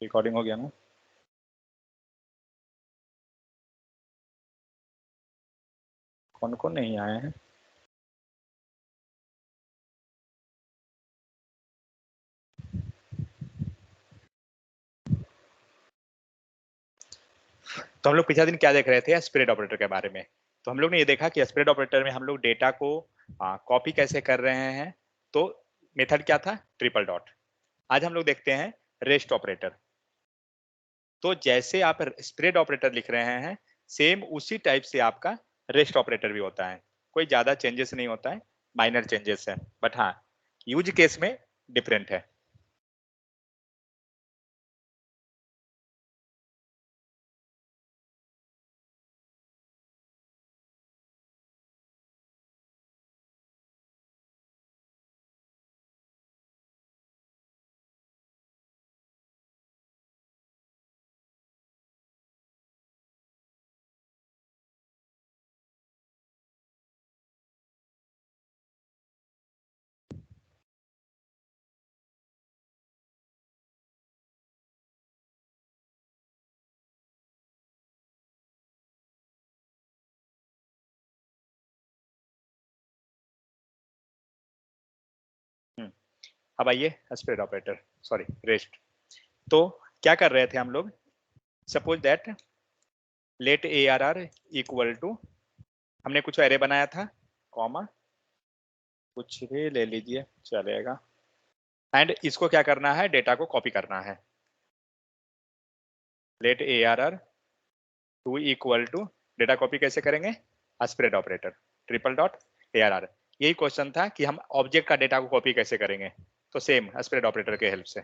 Recording हो गया ना? कौन कौन नहीं आए हैं? तो हम लोग पिछले दिन क्या देख रहे थे? स्प्रेड ऑपरेटर के बारे में। तो हम लोग ने ये देखा कि स्प्रेड ऑपरेटर में हम लोग डेटा को कॉपी कैसे कर रहे हैं। तो मेथड क्या था? Triple dot. आज हम लोग देखते हैं रेस्ट ऑपरेटर। तो जैसे आप स्प्रेड ऑपरेटर लिख रहे हैं, सेम उसी टाइप से आपका रेस्ट ऑपरेटर भी होता है। कोई ज्यादा चेंजेस नहीं होता है, माइनर चेंजेस है, बट हाँ यूज केस में डिफरेंट है। अब आइए स्प्रेड ऑपरेटर, सॉरी रेस्ट। तो क्या कर रहे थे हम लोग? Suppose that let A R R equal to, हमने कुछ एरे बनाया था, कॉमा, कुछ भी ले लीजिए चलेगा, एंड इसको क्या करना है? डेटा को कॉपी करना है। Let A R R two equal to, data copy कैसे करेंगे? Spread operator, triple dot A R R. यही क्वेश्चन था कि हम ऑब्जेक्ट का डेटा को कॉपी कैसे करेंगे। तो सेम स्प्रेड ऑपरेटर के हेल्प से।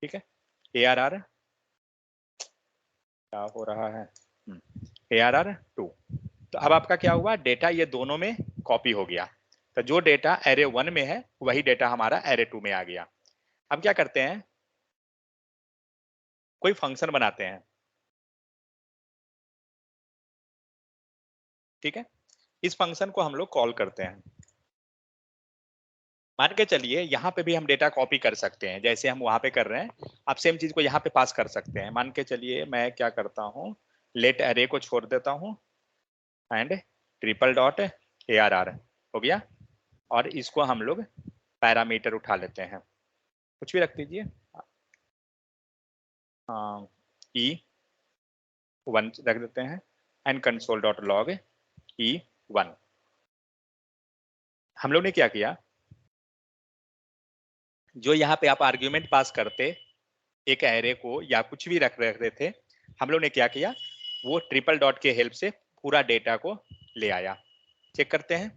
ठीक है, ए आर आर, क्या हो रहा है? A R R two. तो अब आपका क्या हुआ? डेटा ये दोनों में कॉपी हो गया। तो जो डेटा एरे 1 में है वही डेटा हमारा एरे 2 में आ गया। अब क्या करते हैं? कोई फंक्शन बनाते हैं। ठीक है, इस फंक्शन को हम लोग कॉल करते हैं। मान के चलिए यहाँ पे भी हम डेटा कॉपी कर सकते हैं, जैसे हम वहां पे कर रहे हैं। आप सेम चीज को यहाँ पे पास कर सकते हैं। मान के चलिए मैं क्या करता हूँ, लेट एरे को छोड़ देता हूँ and triple dot A R R हो गया। और इसको हम लोग पैरामीटर उठा लेते हैं, कुछ भी रख दीजिए, ई वन रख देते हैं and console dot log E one. हम लोग ने क्या किया? जो यहाँ पे आप आर्ग्यूमेंट पास करते एक एरे को या कुछ भी रख रहे थे, हम लोग ने क्या किया? वो ट्रिपल डॉट के हेल्प से पूरा डेटा को ले आया। चेक करते हैं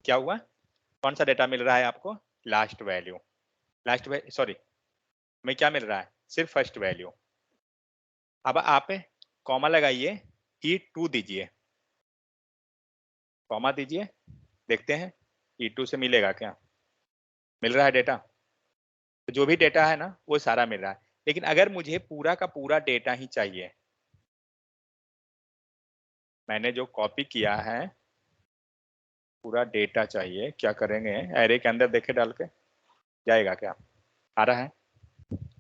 क्या हुआ। कौन सा डेटा मिल रहा है आपको? Last value. लास्ट सॉरी, हमें क्या मिल रहा है? सिर्फ फर्स्ट वैल्यू। अब आप कॉमा लगाइए, ई टू दीजिए, कॉमा दीजिए, देखते हैं ई टू से मिलेगा क्या। मिल रहा है डेटा। तो जो भी डेटा है ना वो सारा मिल रहा है। लेकिन अगर मुझे पूरा का पूरा डेटा ही चाहिए, मैंने जो कॉपी किया है पूरा डेटा चाहिए, क्या करेंगे? एरे के अंदर देखे डाल के जाएगा क्या? आ रहा है?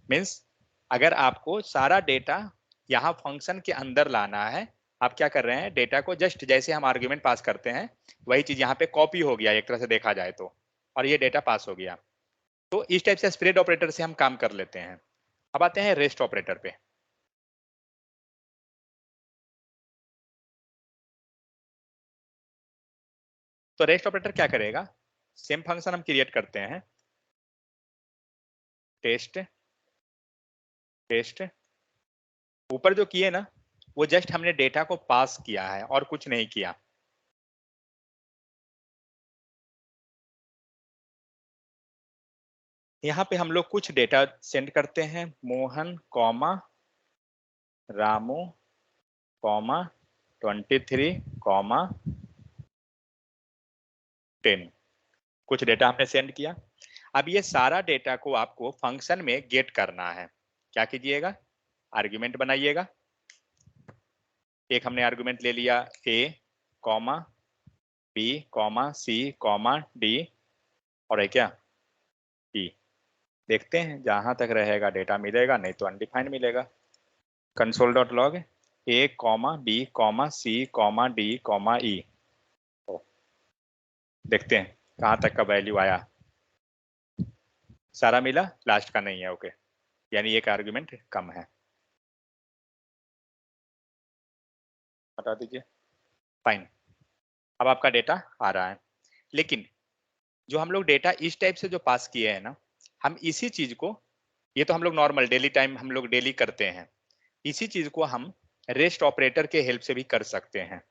मीन्स अगर आपको सारा डेटा यहाँ फंक्शन के अंदर लाना है, आप क्या कर रहे हैं? डेटा को जस्ट जैसे हम आर्ग्यूमेंट पास करते हैं वही चीज यहाँ पे कॉपी हो गया एक तरह से देखा जाए तो, और ये डेटा पास हो गया। तो इस टाइप से स्प्रेड ऑपरेटर से हम काम कर लेते हैं। अब आते हैं रेस्ट ऑपरेटर पे। तो रेस्ट ऑपरेटर क्या करेगा? सेम फंक्शन हम क्रिएट करते हैं, टेस्ट टेस्ट। ऊपर जो किए ना वो जस्ट हमने डेटा को पास किया है और कुछ नहीं किया। यहाँ पे हम लोग कुछ डेटा सेंड करते हैं, Mohan comma Ramu comma 23 comma 10। कुछ डेटा हमने सेंड किया। अब ये सारा डेटा को आपको फंक्शन में गेट करना है। क्या कीजिएगा? आर्ग्यूमेंट बनाइएगा। एक हमने आर्गुमेंट ले लिया ए कॉमा B, C, D और है क्या E। देखते हैं जहां तक रहेगा डेटा मिलेगा, नहीं तो अनडिफाइंड मिलेगा। Console dot log A, B, C, D, E। देखते हैं कहां तक का वैल्यू आया। सारा मिला, लास्ट का नहीं है। ओके, यानी एक आर्गुमेंट कम है, बता दीजिए। फाइन, अब आपका डेटा आ रहा है। लेकिन जो हम लोग डेटा इस टाइप से जो पास किए हैं ना, हम इसी चीज को, ये तो हम लोग नॉर्मल डेली टाइम हम लोग डेली करते हैं, इसी चीज को हम रेस्ट ऑपरेटर के हेल्प से भी कर सकते हैं।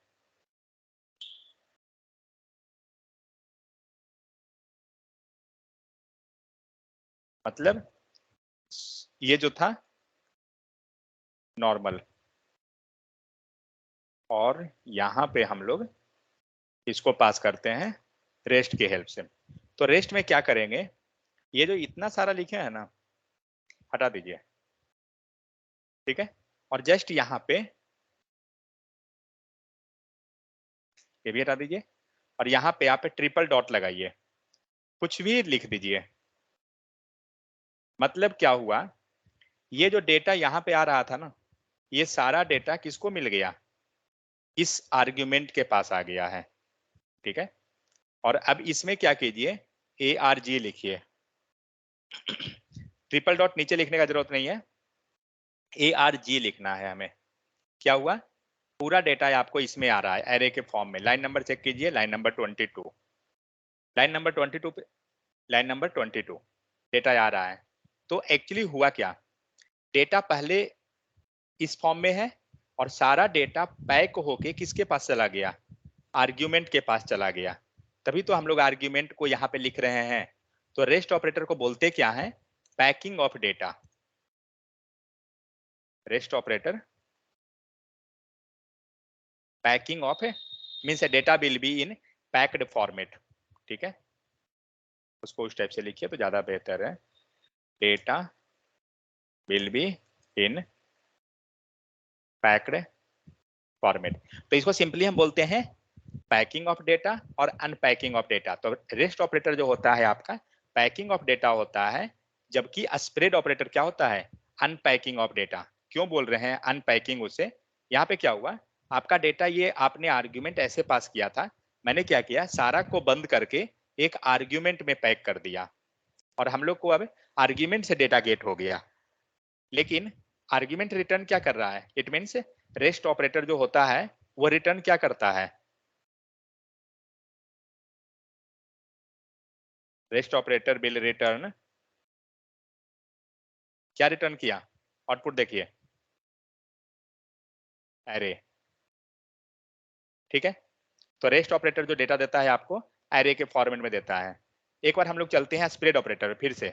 मतलब ये जो था नॉर्मल, और यहां पे हम लोग इसको पास करते हैं रेस्ट के हेल्प से। तो रेस्ट में क्या करेंगे, ये जो इतना सारा लिखे हैं ना, हटा दीजिए, ठीक है। और जस्ट यहाँ पे ये भी हटा दीजिए, और यहाँ पे आप ट्रिपल डॉट लगाइए, कुछ भी लिख दीजिए। मतलब क्या हुआ, ये जो डेटा यहाँ पे आ रहा था ना, ये सारा डेटा किसको मिल गया, इस आर्ग्यूमेंट के पास आ गया है, ठीक है। और अब इसमें क्या कीजिए, ARG लिखिए, ट्रिपल डॉट नीचे लिखने का जरूरत नहीं है, ARG लिखना है हमें। क्या हुआ, पूरा डेटा आपको इसमें आ रहा है एरे के फॉर्म में। लाइन नंबर चेक कीजिए, लाइन नंबर 22, लाइन नंबर 22 पे, लाइन नंबर 22 डेटा आ रहा है। तो एक्चुअली हुआ क्या, डेटा पहले इस फॉर्म में है, और सारा डेटा पैक होके किसके पास चला गया, आर्ग्यूमेंट के पास चला गया। तभी तो हम लोग आर्ग्यूमेंट को यहाँ पे लिख रहे हैं। तो रेस्ट ऑपरेटर को बोलते क्या है, packing of data. Rest operator packing of means data will be in packed format, ठीक है। उसको उस टाइप से लिखिए तो ज्यादा बेहतर है, data will be in packed format. तो इसको सिंपली हम बोलते हैं पैकिंग ऑफ डेटा और अनपैकिंग ऑफ डेटा। तो रेस्ट ऑपरेटर जो होता है आपका पैकिंग ऑफ डेटा होता है, जबकि स्प्रेड ऑपरेटर क्या होता है, अनपैकिंग ऑफ डेटा। क्यों बोल रहे हैं अनपैकिंग उसे, यहाँ पे क्या हुआ, आपका डेटा ये आपने आर्ग्यूमेंट ऐसे पास किया था, मैंने क्या किया, सारा को बंद करके एक आर्ग्यूमेंट में पैक कर दिया, और हम लोग को अब आर्ग्यूमेंट से डेटा गेट हो गया। लेकिन आर्ग्यूमेंट रिटर्न क्या कर रहा है, इट मीन्स रेस्ट ऑपरेटर जो होता है वो रिटर्न क्या करता है, रेस्ट ऑपरेटर विल रिटर्न, क्या रिटर्न किया, आउटपुट देखिए, एरे, ठीक है। तो रेस्ट ऑपरेटर जो डेटा देता है आपको एरे के फॉर्मेट में देता है। एक बार हम लोग चलते हैं स्प्रेड ऑपरेटर फिर से।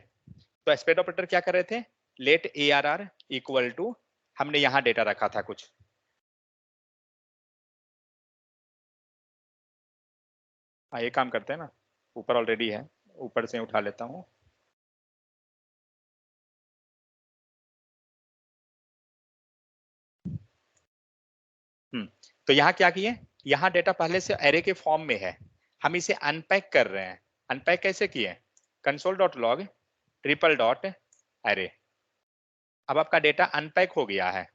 तो स्प्रेड ऑपरेटर क्या कर रहे थे, लेट ARR इक्वल टू, हमने यहां डेटा रखा था कुछ, हाँ ये काम करते हैं ना, ऊपर ऑलरेडी है, ऊपर से उठा लेता हूं। तो यहाँ क्या किए, यहाँ डेटा पहले से एरे के फॉर्म में है, हम इसे अनपैक कर रहे हैं। अनपैक कैसे किए, console dot log triple dot array. अब आपका डेटा अनपैक हो गया है,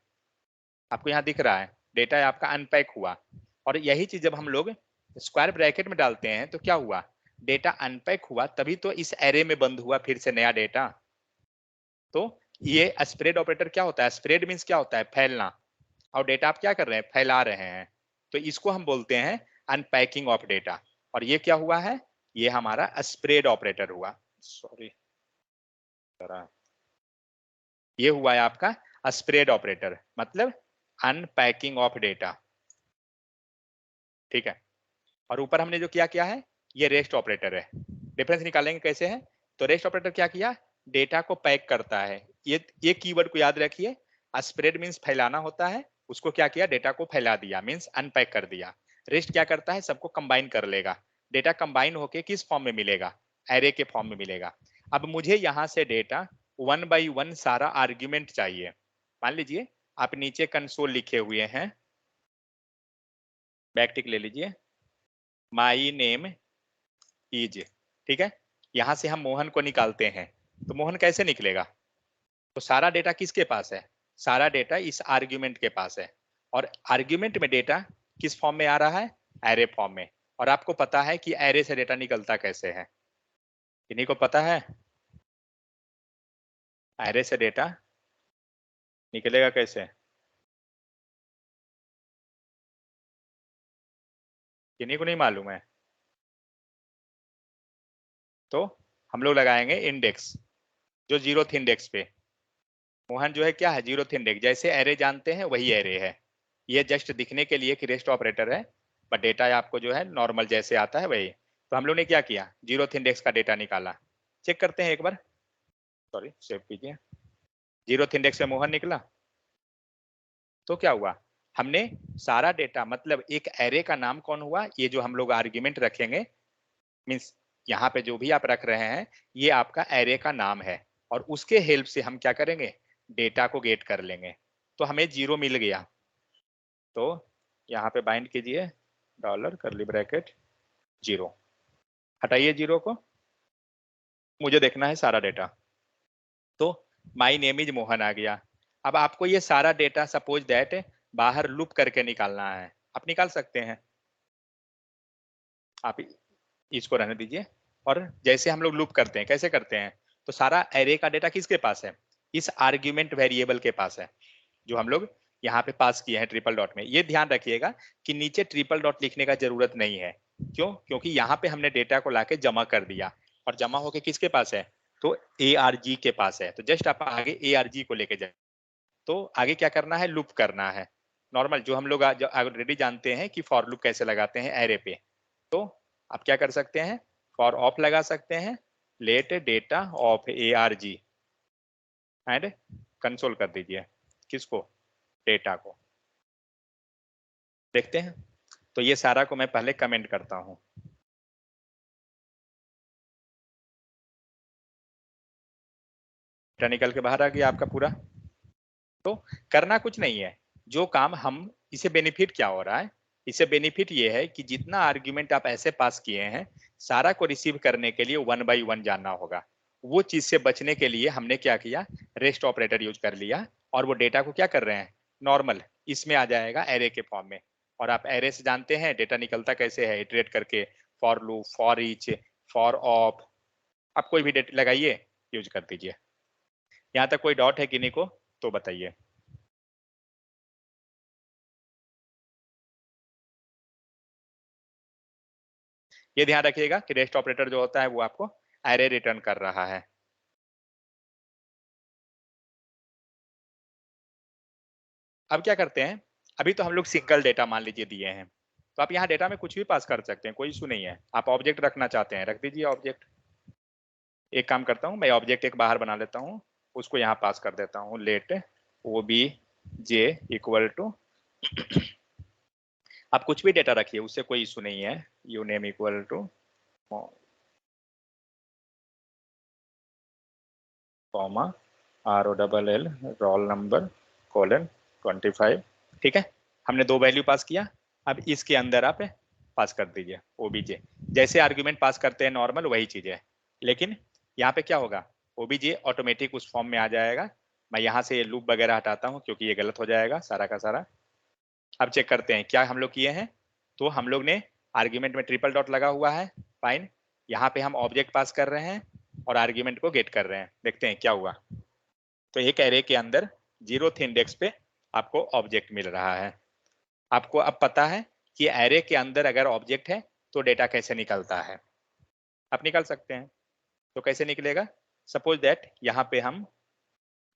आपको यहाँ दिख रहा है डेटा आपका अनपैक हुआ। और यही चीज जब हम लोग स्क्वायर ब्रैकेट में डालते हैं तो क्या हुआ, डेटा अनपैक हुआ, तभी तो इस एरे में बंद हुआ फिर से नया डेटा। तो ये स्प्रेड ऑपरेटर क्या होता है, स्प्रेड मीन्स क्या होता है, फैलना, और डेटा आप क्या कर रहे हैं, फैला रहे हैं। तो इसको हम बोलते हैं अनपैकिंग ऑफ डेटा। और ये क्या हुआ है, ये हमारा स्प्रेड ऑपरेटर हुआ, सॉरी, ये हुआ है आपका स्प्रेड ऑपरेटर, मतलब अनपैकिंग ऑफ डेटा, ठीक है। और ऊपर हमने जो किया क्या है, ये रेस्ट ऑपरेटर है। डिफरेंस निकालेंगे कैसे है, तो रेस्ट ऑपरेटर क्या किया, डेटा को पैक करता है। ये कीवर्ड को याद रखिए, स्प्रेड मीन्स फैलाना होता है, उसको क्या किया, डेटा को फैला दिया, मीन्स अनपैक कर दिया। रेस्ट क्या करता है, सबको कंबाइन कर लेगा, डेटा कंबाइन होके किस फॉर्म में मिलेगा, एरे के फॉर्म में मिलेगा। अब मुझे यहां से डेटा 1 बाई 1 सारा आर्ग्यूमेंट चाहिए। मान लीजिए आप नीचे कंसोल लिखे हुए हैं, बैकटिक ले लीजिए, माई नेम इज, ठीक है। यहां से हम मोहन को निकालते हैं, तो मोहन कैसे निकलेगा? तो सारा डेटा किसके पास है? सारा डेटा इस आर्ग्यूमेंट के पास है, और आर्ग्यूमेंट में डेटा किस फॉर्म में आ रहा है? एरे फॉर्म में। और आपको पता है कि एरे से डेटा निकलता कैसे है? इन्हीं को पता है एरे से डेटा निकलेगा कैसे? किन्हीं को नहीं मालूम है? तो हम लोग लगाएंगे इंडेक्स, जो जीरोथ इंडेक्स पे। मोहन जो है क्या है? Zeroth index. जैसे एरे जानते हैं वही एरे है। ये जस्ट दिखने के लिए कि रेस्ट ऑपरेटर है, बट डेटा आपको जो है नॉर्मल जैसे आता है वही। तो हम लोग ने क्या किया? जीरोथ इंडेक्स का डेटा निकाला। चेक करते हैं एक बार, सॉरी सेव कीजिए। जीरोथ इंडेक्स में मोहन निकला, तो क्या हुआ? हमने सारा डेटा, मतलब एक एरे का नाम कौन हुआ? ये जो हम लोग आर्ग्यूमेंट रखेंगे, मीन्स यहाँ पे जो भी आप रख रहे हैं ये आपका एरे का नाम है, और उसके हेल्प से हम क्या करेंगे? डेटा को गेट कर लेंगे। तो हमें जीरो मिल गया, तो यहाँ पे बाइंड कीजिए डॉलर करली ब्रैकेट जीरो। हटाइए जीरो को, मुझे देखना है सारा डेटा। तो माई नेम इज मोहन आ गया। अब आपको ये सारा डेटा सपोज दैट बाहर लूप करके निकालना है, आप निकाल सकते हैं। आप इसको रहने दीजिए। और जैसे हम लोग लूप करते हैं, कैसे करते हैं? तो सारा एरे का डेटा किसके पास है? इस आर्ग्यूमेंट वेरिएबल के पास है, जो हम लोग यहाँ पे पास किए हैं ट्रिपल डॉट में। ये ध्यान रखिएगा कि नीचे ट्रिपल डॉट लिखने का जरूरत नहीं है। क्यों? क्योंकि यहाँ पे हमने डेटा को लाके जमा कर दिया, और जमा होके किसके पास है? तो ARG के पास है। तो जस्ट आप आगे ARG को लेके जाए। तो आगे क्या करना है? लूप करना है। नॉर्मल जो हम लोग ऑलरेडी जानते हैं कि फॉर लूप कैसे लगाते हैं एरे पे। तो आप क्या कर सकते हैं? फॉर ऑफ लगा सकते हैं, let data of ARG and console कर दीजिए। किसको? डेटा को। देखते हैं। तो ये सारा को मैं पहले कमेंट करता हूं। डेटा निकल के बाहर आ गया आपका पूरा। तो करना कुछ नहीं है, जो काम हम, इसे बेनिफिट क्या हो रहा है? इसे बेनिफिट ये है कि जितना आर्ग्यूमेंट आप ऐसे पास किए हैं, सारा को रिसीव करने के लिए 1 बाई 1 जानना होगा। वो चीज से बचने के लिए हमने क्या किया? रेस्ट ऑपरेटर यूज कर लिया, और वो डेटा को क्या कर रहे हैं? नॉर्मल इसमें आ जाएगा एरे के फॉर्म में। और आप एरे से जानते हैं डेटा निकलता कैसे है? इटरेट करके, for loop, for each, for of. आप कोई भी डेटा लगाइए, यूज कर दीजिए। यहाँ तक कोई डाउट है किन्हीं को? तो बताइए। ये ध्यान रखिएगा कि रेस्ट ऑपरेटर जो होता है वो आपको एरे रिटर्न कर रहा है। अब क्या करते हैं? अभी तो हम लोग सिंगल डेटा मान लीजिए दिए हैं, तो आप यहाँ डेटा में कुछ भी पास कर सकते हैं, कोई इशू नहीं है। आप ऑब्जेक्ट रखना चाहते हैं, रख दीजिए ऑब्जेक्ट। एक काम करता हूँ, मैं ऑब्जेक्ट एक बाहर बना लेता हूँ, उसको यहाँ पास कर देता हूँ, लेट OBJ इक्वल टू, आप कुछ भी डेटा रखिए, उससे कोई इशू नहीं है। You name equal two comma ROLL roll number colon 25, ठीक है। हमने दो वैल्यू पास किया। अब इसके अंदर आप पास कर दीजिए OBJ। जैसे आर्ग्यूमेंट पास करते हैं नॉर्मल, वही चीज है, लेकिन यहाँ पे क्या होगा? OBJ ऑटोमेटिक उस फॉर्म में आ जाएगा। मैं यहाँ से लूप वगैरह हटाता हूँ क्योंकि ये गलत हो जाएगा सारा का सारा। अब चेक करते हैं क्या हम लोग किए हैं। तो हम लोग ने आर्ग्यूमेंट में ट्रिपल डॉट लगा हुआ है, फाइन। यहाँ पे हम ऑब्जेक्ट पास कर रहे हैं और आर्ग्यूमेंट को गेट कर रहे हैं। देखते हैं क्या हुआ। तो एक एरे के अंदर जीरोथ इंडेक्स पे आपको ऑब्जेक्ट मिल रहा है। आपको अब पता है कि एरे के अंदर अगर ऑब्जेक्ट है तो डेटा कैसे निकलता है। आप निकाल सकते हैं। तो कैसे निकलेगा? सपोज दैट यहाँ पे हम,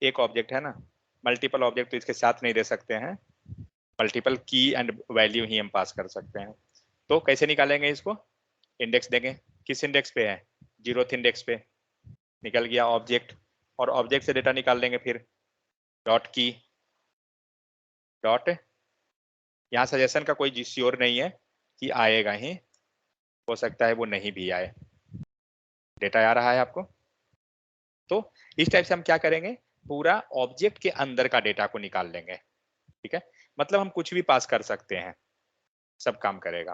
एक ऑब्जेक्ट है ना, मल्टीपल ऑब्जेक्ट तो इसके साथ नहीं दे सकते हैं, मल्टीपल की एंड वैल्यू ही हम पास कर सकते हैं। तो कैसे निकालेंगे इसको? इंडेक्स देंगे। किस इंडेक्स पे है? जीरोथ इंडेक्स पे। निकल गया ऑब्जेक्ट, और ऑब्जेक्ट से डेटा निकाल लेंगे फिर। डॉट की डॉट, यहाँ सजेशन का कोई श्योर नहीं है कि आएगा ही, हो सकता है वो नहीं भी आए। डेटा आ रहा है आपको? तो इस टाइप से हम क्या करेंगे? पूरा ऑब्जेक्ट के अंदर का डेटा को निकाल लेंगे, ठीक है। मतलब हम कुछ भी पास कर सकते हैं, सब काम करेगा।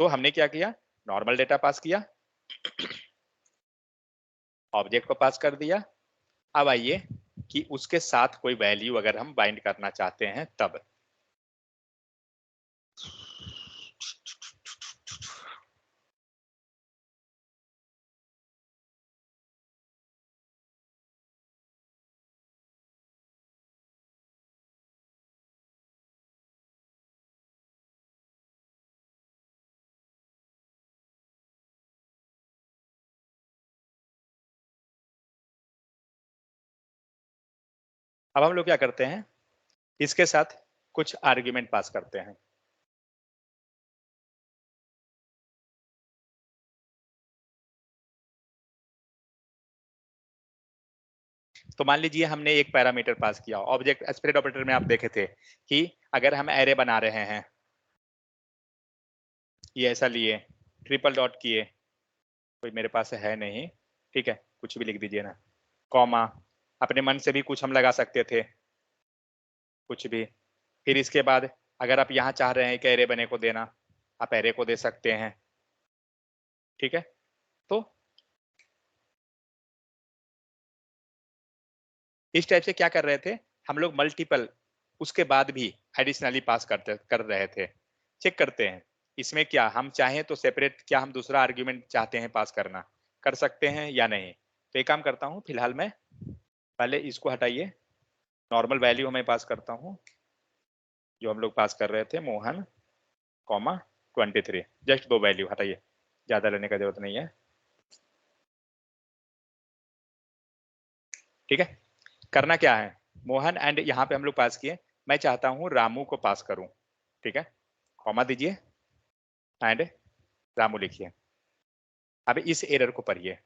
तो हमने क्या किया, नॉर्मल डेटा पास किया, ऑब्जेक्ट को पास कर दिया। अब आइए कि उसके साथ कोई वैल्यू अगर हम बाइंड करना चाहते हैं तब। अब हम लोग क्या करते हैं, इसके साथ कुछ आर्ग्यूमेंट पास करते हैं। तो मान लीजिए हमने एक पैरामीटर पास किया, ऑब्जेक्ट स्प्रेड ऑपरेटर में आप देखे थे कि अगर हम एरे बना रहे हैं, ये ऐसा लिए, ट्रिपल डॉट किए, कोई मेरे पास है नहीं, ठीक है, कुछ भी लिख दीजिए ना, कॉमा, अपने मन से भी कुछ हम लगा सकते थे, कुछ भी। फिर इसके बाद अगर आप यहाँ चाह रहे हैं कि एरे बने को देना, आप एरे को दे सकते हैं, ठीक है। तो इस टाइप से क्या कर रहे थे हम लोग, मल्टीपल उसके बाद भी एडिशनली पास कर रहे थे। चेक करते हैं इसमें क्या हम चाहें तो सेपरेट, क्या हम दूसरा आर्ग्यूमेंट चाहते हैं पास करना, कर सकते हैं या नहीं। तो एक काम करता हूँ, फिलहाल मैं पहले इसको हटाइए, नॉर्मल वैल्यू मैं पास करता हूँ जो हम लोग पास कर रहे थे, मोहन कॉमा 23, जस्ट दो वैल्यू हटाइए, ज्यादा लेने का जरूरत नहीं है, ठीक है। करना क्या है, मोहन एंड यहाँ पे हम लोग पास किए, मैं चाहता हूँ रामू को पास करूं, ठीक है, कॉमा दीजिए एंड रामू लिखिए। अब इस एरर को पढ़िए,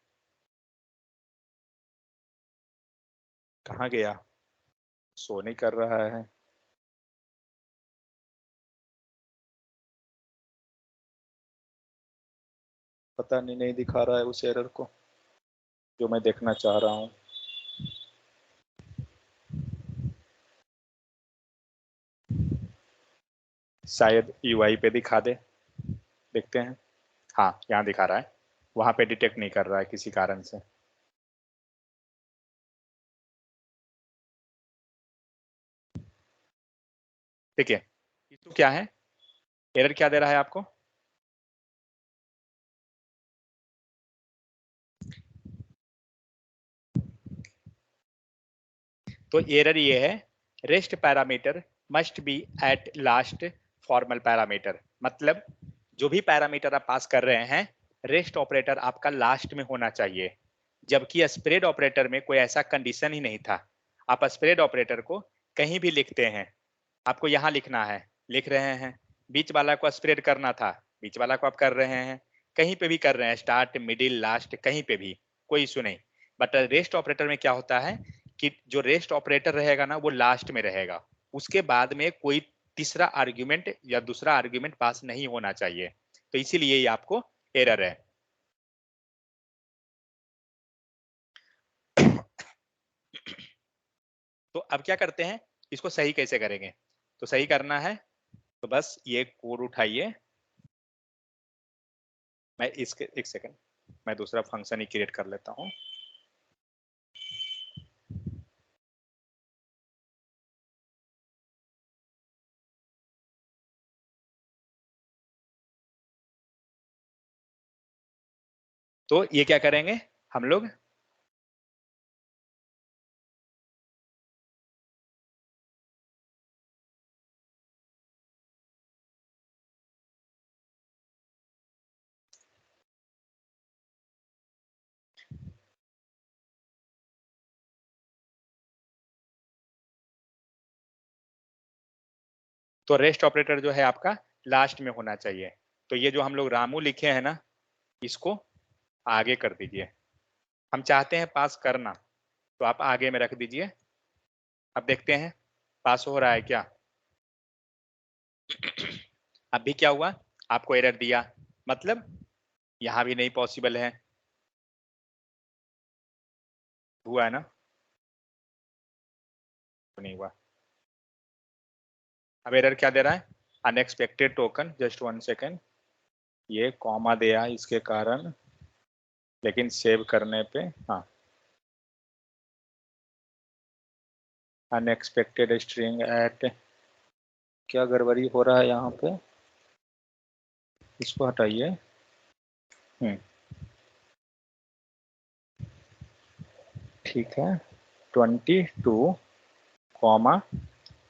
कहाँ गया, शो नहीं कर रहा है, पता नहीं, नहीं दिखा रहा है उस एरर को जो मैं देखना चाह रहा हूँ। शायद यूआई पे दिखा दे, देखते हैं। हाँ, यहाँ दिखा रहा है, वहां पे डिटेक्ट नहीं कर रहा है किसी कारण से। ठीक है, इशू क्या है, एरर क्या दे रहा है आपको, तो एरर ये है, rest parameter must be at last formal parameter, मतलब जो भी पैरामीटर आप पास कर रहे हैं, रेस्ट ऑपरेटर आपका लास्ट में होना चाहिए। जबकि स्प्रेड ऑपरेटर में कोई ऐसा कंडीशन ही नहीं था। आप स्प्रेड ऑपरेटर को कहीं भी लिखते हैं, आपको यहाँ लिखना है, लिख रहे हैं, बीच वाला को स्प्रेड करना था, बीच वाला को आप कर रहे हैं, कहीं पे भी कर रहे हैं, स्टार्ट मिडिल लास्ट कहीं पे भी, कोई इशू नहीं। बट रेस्ट ऑपरेटर में क्या होता है कि जो रेस्ट ऑपरेटर रहेगा ना वो लास्ट में रहेगा, उसके बाद में कोई तीसरा आर्ग्यूमेंट या दूसरा आर्ग्यूमेंट पास नहीं होना चाहिए, तो इसीलिए ये आपको एरर है। तो अब क्या करते हैं, इसको सही कैसे करेंगे, तो सही करना है तो बस ये कोड उठाइए, मैं इसके एक सेकंड, मैं दूसरा फंक्शन ही क्रिएट कर लेता हूँ। तो ये क्या करेंगे हम लोग, तो रेस्ट ऑपरेटर जो है आपका लास्ट में होना चाहिए। तो ये जो हम लोग रामू लिखे हैं ना, इसको आगे कर दीजिए, हम चाहते हैं पास करना, तो आप आगे में रख दीजिए। अब देखते हैं पास हो रहा है क्या। अभी क्या हुआ, आपको एरर दिया, मतलब यहाँ भी नहीं पॉसिबल है, हुआ है ना, तो नहीं हुआ। अब एरर क्या दे रहा है, unexpected token, just one second, ये कॉमा दिया इसके कारण, लेकिन सेव करने पे हाँ, अनएक्सपेक्टेड स्ट्रिंग एट, क्या गड़बड़ी हो रहा है यहाँ पे, इसको हटाइए। ठीक है, 22 कॉमा,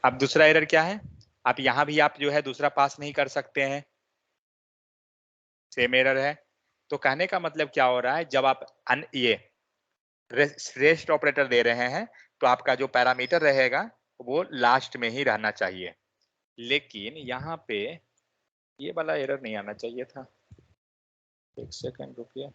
अब दूसरा एरर क्या है, आप यहाँ भी आप जो है दूसरा पास नहीं कर सकते हैं, सेम एरर है। तो कहने का मतलब क्या हो रहा है, जब आप ये रेस्ट ऑपरेटर दे रहे हैं तो आपका जो पैरामीटर रहेगा वो लास्ट में ही रहना चाहिए, लेकिन यहाँ पे ये वाला एरर नहीं आना चाहिए था। एक सेकंड रुकिए,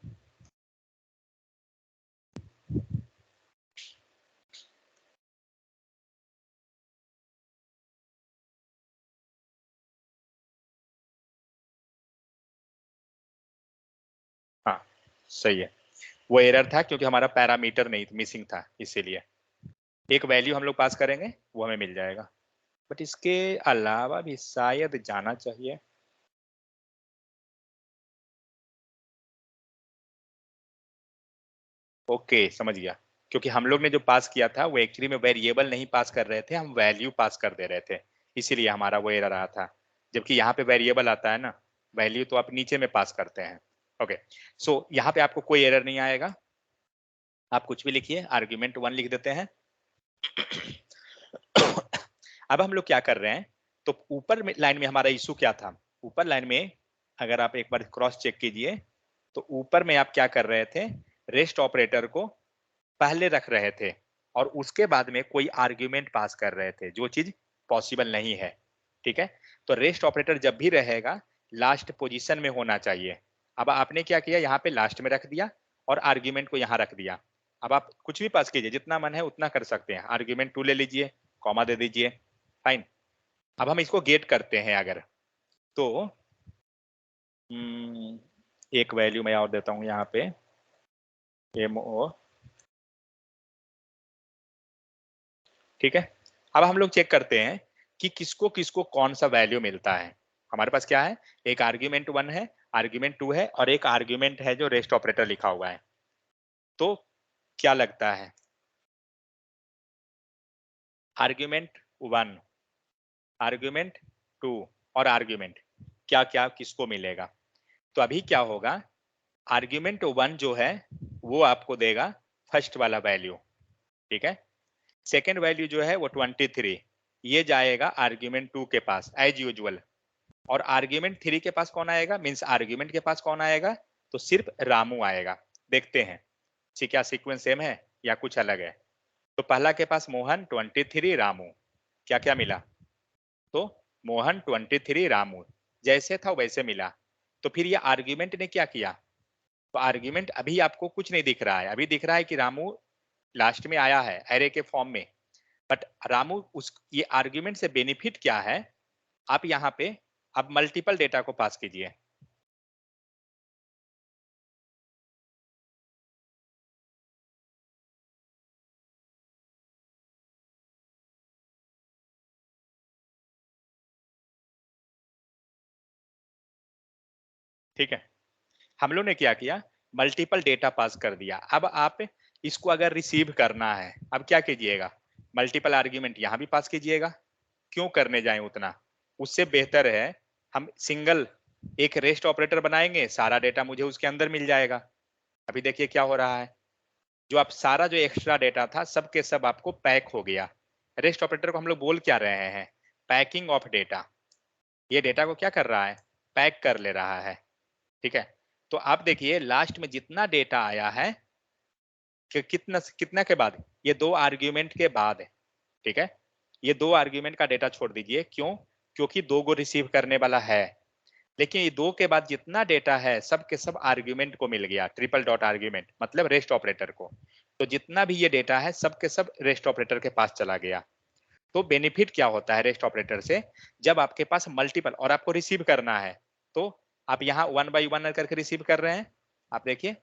हाँ सही है, वो एरर था क्योंकि हमारा पैरामीटर नहीं मिसिंग था, इसीलिए एक वैल्यू हम लोग पास करेंगे वो हमें मिल जाएगा, बट इसके अलावा भी शायद जाना चाहिए। ओके समझ गया, क्योंकि हम लोग ने जो पास किया था वो एक्चुअली में वेरिएबल नहीं पास कर रहे थे, हम वैल्यू पास कर दे रहे थे, इसीलिए हमारा वो एरर आया था। जबकि यहाँ पे वेरिएबल आता है ना, वैल्यू तो आप नीचे में पास करते हैं। ओके, सो यहाँ पे आपको कोई एरर नहीं आएगा, आप कुछ भी लिखिए, आर्ग्यूमेंट 1 लिख देते हैं। अब हम लोग क्या कर रहे हैं, तो ऊपर लाइन में हमारा इशू क्या था, ऊपर लाइन में अगर आप एक बार क्रॉस चेक कीजिए, तो ऊपर में आप क्या कर रहे थे, रेस्ट ऑपरेटर को पहले रख रहे थे और उसके बाद में कोई आर्ग्यूमेंट पास कर रहे थे, जो चीज पॉसिबल नहीं है। ठीक है, तो रेस्ट ऑपरेटर जब भी रहेगा लास्ट पोजीशन में होना चाहिए। अब आपने क्या किया, यहाँ पे लास्ट में रख दिया और आर्ग्यूमेंट को यहाँ रख दिया। अब आप कुछ भी पास कीजिए, जितना मन है उतना कर सकते हैं, आर्ग्यूमेंट 2 ले लीजिए, कॉमा दे दीजिए, फाइन। अब हम इसको गेट करते हैं अगर, तो एक वैल्यू मैं और देता हूँ यहाँ पे, एमओ, ठीक है। अब हम लोग चेक करते हैं कि किसको किसको कौन सा वैल्यू मिलता है। हमारे पास क्या है, एक आर्ग्यूमेंट 1 है, आर्ग्यूमेंट 2 है और एक आर्ग्यूमेंट है जो रेस्ट ऑपरेटर लिखा हुआ है। तो क्या लगता है, आर्ग्यूमेंट 1, आर्ग्यूमेंट 2 और आर्ग्यूमेंट क्या क्या किसको मिलेगा। तो अभी क्या होगा, आर्ग्यूमेंट 1 जो है वो आपको देगा फर्स्ट वाला वैल्यू, ठीक है। सेकेंड वैल्यू जो है वो 23, ये जाएगा आर्ग्यूमेंट 2 के पास एज यूजुअल। और आर्ग्यूमेंट 3 के पास कौन आएगा, मींस आर्ग्यूमेंट के पास कौन आएगा, तो सिर्फ रामू आएगा। देखते हैं क्या सीक्वेंस सेम है या कुछ अलग है। तो पहला के पास मोहन, 23 रामू, क्या क्या मिला, तो मोहन 23 रामू, जैसे था वैसे मिला। तो फिर ये आर्ग्यूमेंट ने क्या किया, तो आर्ग्यूमेंट अभी आपको कुछ नहीं दिख रहा है, अभी दिख रहा है कि रामू लास्ट में आया है एरे के फॉर्म में, बट रामू उस ये आर्ग्यूमेंट से बेनिफिट क्या है, आप यहाँ पे अब मल्टीपल डेटा को पास कीजिए। ठीक है, हम लोग ने क्या किया, मल्टीपल डेटा पास कर दिया। अब आप इसको अगर रिसीव करना है, अब क्या कीजिएगा, मल्टीपल आर्ग्यूमेंट यहाँ भी पास कीजिएगा, क्यों करने जाए उतना, उससे बेहतर है हम सिंगल एक रेस्ट ऑपरेटर बनाएंगे, सारा डेटा मुझे उसके अंदर मिल जाएगा। अभी देखिए क्या हो रहा है, जो आप सारा जो एक्स्ट्रा डेटा था सब के सब आपको पैक हो गया। रेस्ट ऑपरेटर को हम लोग बोल क्या रहे हैं, पैकिंग ऑफ डेटा, ये डेटा को क्या कर रहा है, पैक कर ले रहा है। ठीक है, तो आप देखिए लास्ट में जितना डेटा आया है कि कितना कितना के बाद, ये दो आर्ग्यूमेंट के बाद है। ठीक है, ये दो आर्ग्यूमेंट का डेटा छोड़ दीजिए, क्यों, क्योंकि दो को रिसीव करने वाला है, लेकिन ये दो के बाद जितना डेटा है सब के सब आर्ग्यूमेंट को मिल गया, ट्रिपल डॉट आर्ग्यूमेंट मतलब रेस्ट ऑपरेटर को। तो जितना भी ये डेटा है सब के सब रेस्ट ऑपरेटर के पास चला गया। तो बेनिफिट क्या होता है रेस्ट ऑपरेटर से, जब आपके पास मल्टीपल और आपको रिसीव करना है, तो आप यहाँ 1 बाई 1 करके रिसीव कर रहे हैं। आप देखिए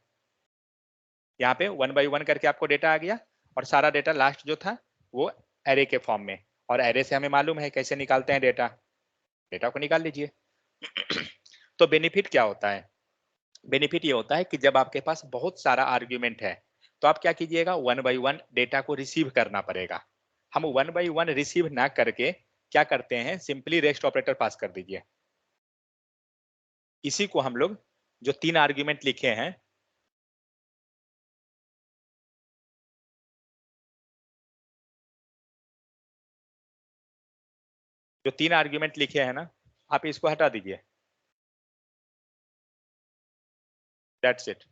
यहाँ पे 1 बाई 1 करके आपको डेटा आ गया और सारा डेटा लास्ट जो था वो एरे के फॉर्म में, और एरे से हमें मालूम है कैसे निकालते हैं डेटा, डेटा को निकाल लीजिए। तो बेनिफिट क्या होता है? बेनिफिट ये होता है कि जब आपके पास बहुत सारा आर्ग्यूमेंट है, तो आप क्या कीजिएगा, वन बाई वन डेटा को रिसीव करना पड़ेगा। हम वन बाई वन रिसीव ना करके क्या करते हैं, सिंपली रेस्ट ऑपरेटर पास कर दीजिए। इसी को हम लोग जो 3 आर्ग्यूमेंट लिखे हैं, जो 3 आर्ग्यूमेंट लिखे हैं ना, आप इसको हटा दीजिए। That's it.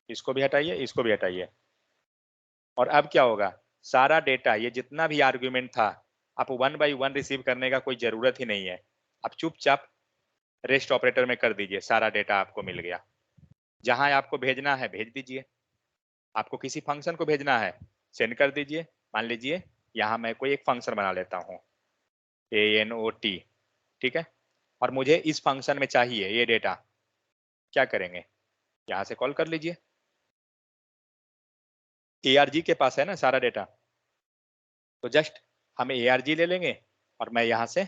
इसको भी हटाइए, इसको भी हटाइए। और अब क्या होगा, सारा डेटा, ये जितना भी आर्ग्यूमेंट था, आप वन बाई वन रिसीव करने का कोई जरूरत ही नहीं है। आप चुपचाप रेस्ट ऑपरेटर में कर दीजिए, सारा डेटा आपको मिल गया। जहां आपको भेजना है भेज दीजिए। आपको किसी फंक्शन को भेजना है, सेंड कर दीजिए। मान लीजिए यहाँ मैं कोई एक फंक्शन बना लेता हूँ, ANOT, ठीक है, और मुझे इस फंक्शन में चाहिए ये डेटा। क्या करेंगे, यहाँ से कॉल कर लीजिए। ARG के पास है ना सारा डेटा, तो जस्ट हम ARG ले लेंगे और मैं यहाँ से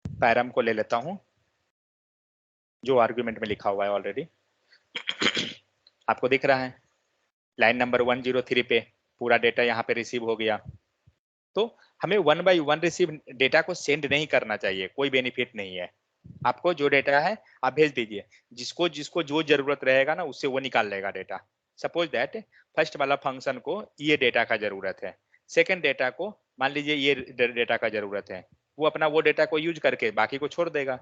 पैरम को ले लेता हूँ, जो आर्ग्यूमेंट में लिखा हुआ है ऑलरेडी। आपको दिख रहा है लाइन नंबर 103 पे पूरा डेटा यहाँ पे रिसीव हो गया। तो हमें one by one receive data को सेंड नहीं करना चाहिए, कोई बेनिफिट नहीं है। आपको जो डेटा है आप भेज दीजिए, जिसको जिसको जो जरूरत रहेगा ना उससे वो निकाल लेगा डेटा। सपोज दैट फर्स्ट वाला फंक्शन को ये डेटा का जरूरत है, सेकेंड डेटा को मान लीजिए ये डेटा का जरूरत है, वो अपना वो डेटा को यूज करके बाकी को छोड़ देगा।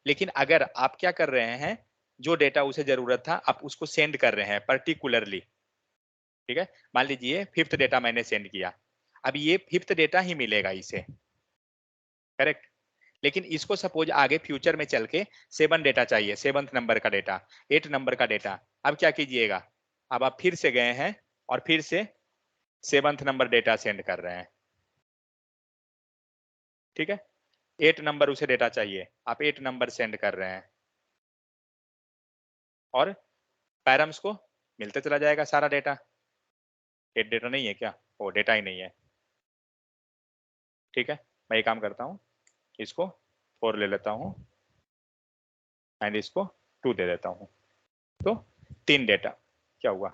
लेकिन अगर आप क्या कर रहे हैं, जो डेटा उसे जरूरत था आप उसको सेंड कर रहे हैं पर्टिकुलरली, ठीक है, मान लीजिए फिफ्थ डेटा मैंने सेंड किया, अब ये फिफ्थ डेटा ही मिलेगा इसे, करेक्ट। लेकिन इसको सपोज आगे फ्यूचर में चल के 7 डेटा चाहिए, 7th नंबर का डेटा, 8 नंबर का डेटा। अब क्या कीजिएगा, अब आप फिर से गए हैं और फिर से 7th नंबर डेटा सेंड कर रहे हैं, ठीक है। 8 नंबर उसे डेटा चाहिए, आप 8 नंबर सेंड कर रहे हैं, और पैरम्स को मिलते चला जाएगा सारा डेटा। 8 डेटा नहीं है क्या, वो डेटा ही नहीं है, ठीक है। मैं ये काम करता हूँ, इसको 4 ले लेता हूँ एंड इसको 2 दे देता हूँ, तो 3 डेटा क्या हुआ,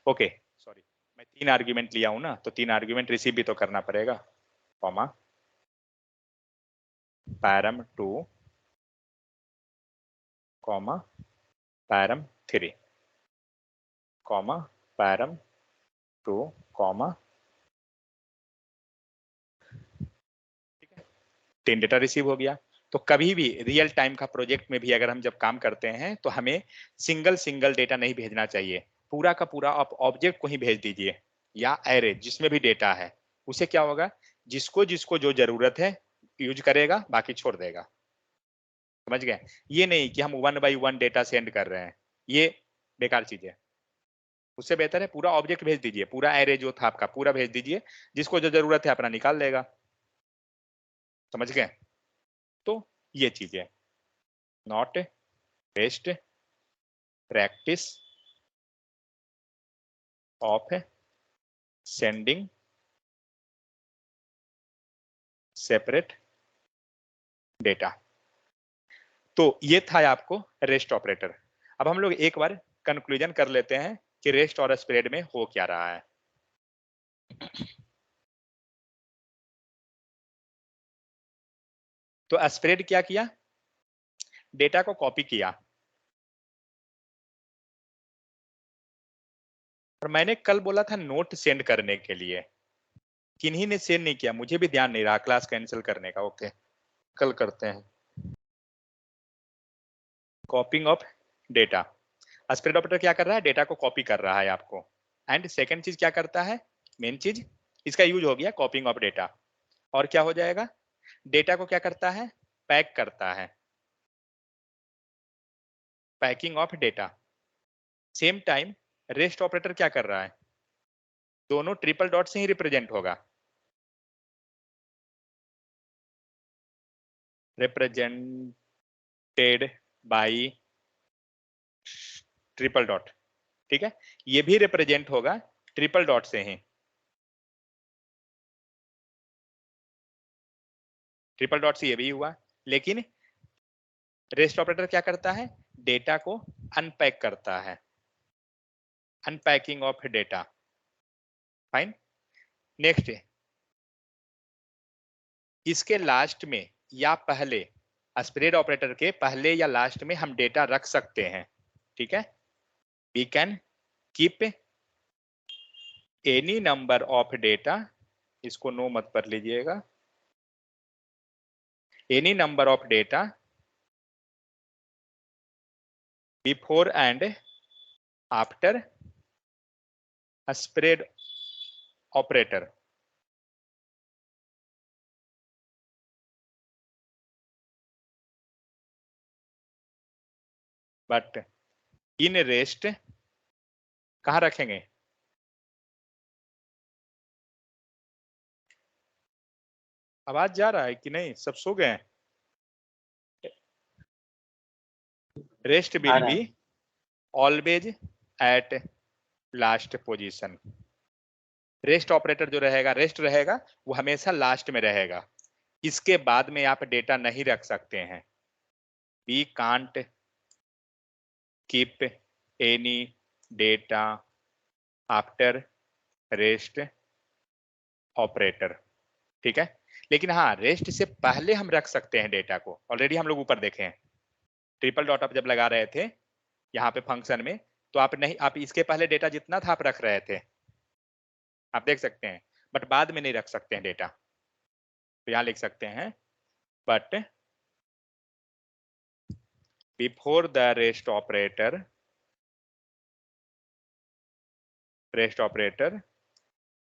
ओके सॉरी, मैं 3 आर्ग्यूमेंट लिया हूं ना, तो 3 आर्ग्यूमेंट रिसीव भी तो करना पड़ेगा, comma param 2 comma param 3 comma param 2 comma, ठीक है, 3 डेटा रिसीव हो गया। तो कभी भी रियल टाइम का प्रोजेक्ट में भी अगर हम जब काम करते हैं तो हमें सिंगल सिंगल डेटा नहीं भेजना चाहिए, पूरा का पूरा आप ऑब्जेक्ट को ही भेज दीजिए, या एरे जिसमें भी डेटा है। उसे क्या होगा, जिसको जिसको जो जरूरत है यूज करेगा, बाकी छोड़ देगा। समझ गए, ये नहीं कि हम one by one data send कर रहे हैं, ये बेकार चीज है। उससे बेहतर है पूरा ऑब्जेक्ट भेज दीजिए, पूरा एरे जो था आपका पूरा भेज दीजिए, जिसको जो जरूरत है अपना निकाल लेगा। समझ गए, तो ये चीज है, not best practice of sending separate data. तो ये था आपको रेस्ट ऑपरेटर। अब हम लोग एक बार कंक्लूजन कर लेते हैं कि रेस्ट और स्प्रेड में हो क्या रहा है। तो स्प्रेड क्या किया, डेटा को कॉपी किया, और मैंने कल बोला था नोट सेंड करने के लिए, किन्हीं ने सेंड नहीं किया, मुझे भी ध्यान नहीं रहा क्लास कैंसिल करने का। ओके, कल करते हैं। कॉपिंग ऑफ डेटा, स्प्रेड ऑपरेटर क्या कर रहा है, डेटा को कॉपी कर रहा है आपको। एंड सेकंड चीज क्या करता है, मेन चीज इसका यूज हो गया कॉपिंग ऑफ डेटा, और क्या हो जाएगा, डेटा को क्या करता है, पैक करता है, packing of data. Same time rest operator क्या कर रहा है, दोनों ट्रिपल डॉट से ही रिप्रेजेंट होगा, रिप्रेजेंटेड बाई ट्रिपल डॉट, ठीक है, ये भी रिप्रेजेंट होगा ट्रिपल डॉट से ही। ट्रिपल डॉट से ये भी हुआ, लेकिन रेस्ट ऑपरेटर क्या करता है, डेटा को अनपैक करता है, unpacking of data. Fine. Next, इसके लास्ट में या पहले, स्प्रेड ऑपरेटर के पहले या लास्ट में हम डेटा रख सकते हैं, ठीक है। We can keep any number of data, इसको नो मत पढ़ लीजिएगा, any number of data before and after spread operator. But in rest कहां रखेंगे, आवाज जा रहा है कि नहीं, सब सो गए हैं? रेस्ट आ विल रहा बी है। Always at last position. Rest operator जो रहेगा, रेस्ट रहेगा, वो हमेशा लास्ट में रहेगा, इसके बाद में आप डेटा नहीं रख सकते हैं। We can't keep any data after rest operator, ठीक है। लेकिन हाँ, रेस्ट से पहले हम रख सकते हैं डेटा को, ऑलरेडी हम लोग ऊपर देखे हैं। ट्रिपल डॉट आप जब लगा रहे थे यहाँ पे फंक्शन में, तो आप नहीं, आप इसके पहले डेटा जितना था आप रख रहे थे, आप देख सकते हैं, बट बाद में नहीं रख सकते हैं डेटा। तो यहाँ लिख सकते हैं, but before the rest operator